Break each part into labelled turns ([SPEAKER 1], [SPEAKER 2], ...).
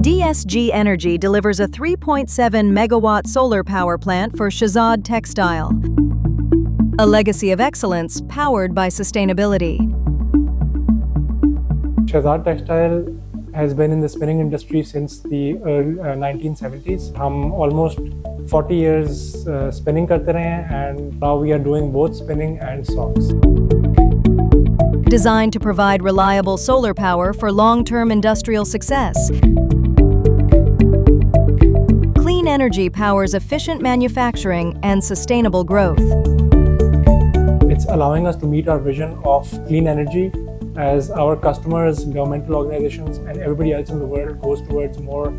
[SPEAKER 1] DSG Energy delivers a 3.7 megawatt solar power plant for Shahzad Textile, a legacy of excellence powered by sustainability.
[SPEAKER 2] Shahzad Textile has been in the spinning industry since the early 1970s. हम almost 40 years spinning करते रहे हैं, and now we are doing both spinning and socks.
[SPEAKER 1] Designed to provide reliable solar power for long-term industrial success. Clean energy powers efficient manufacturing and sustainable growth.
[SPEAKER 2] It's allowing us to meet our vision of clean energy as our customers, governmental organizations, and everybody else in the world goes towards a more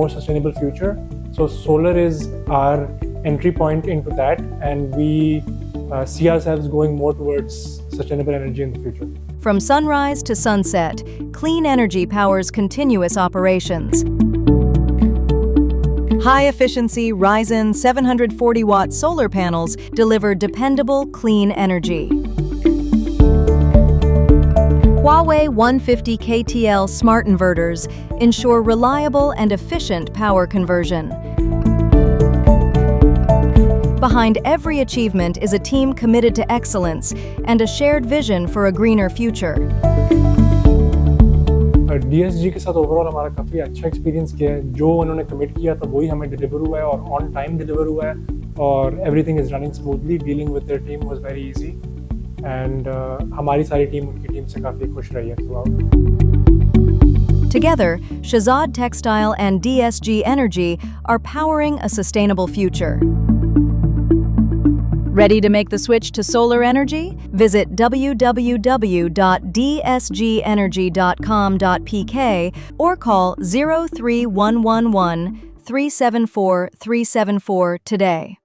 [SPEAKER 2] sustainable future. So solar is our entry point into that, and we see ourselves going more towards sustainable energy in the future.
[SPEAKER 1] From sunrise to sunset, clean energy powers continuous operations. High-efficiency Ryzen 740-watt solar panels deliver dependable, clean energy. Huawei 150 KTL smart inverters ensure reliable and efficient power conversion. Behind every achievement is a team committed to excellence and a shared vision for a greener future.
[SPEAKER 2] DSG के साथ overall हमारा काफ़ी अच्छा experience किया है. जो उन्होंने commit किया था वही हमें डिलीवर हुआ है और ऑन टाइम डिलीवर हुआ है, और everything is running smoothly. Dealing with their team was very easy, and हमारी सारी टीम उनकी टीम से काफ़ी खुश रही है throughout.
[SPEAKER 1] Together, Shahzad Textile and DSG Energy are powering a sustainable future. Ready to make the switch to solar energy? Visit www.dsgenergy.com.pk or call 03111 374 374 today.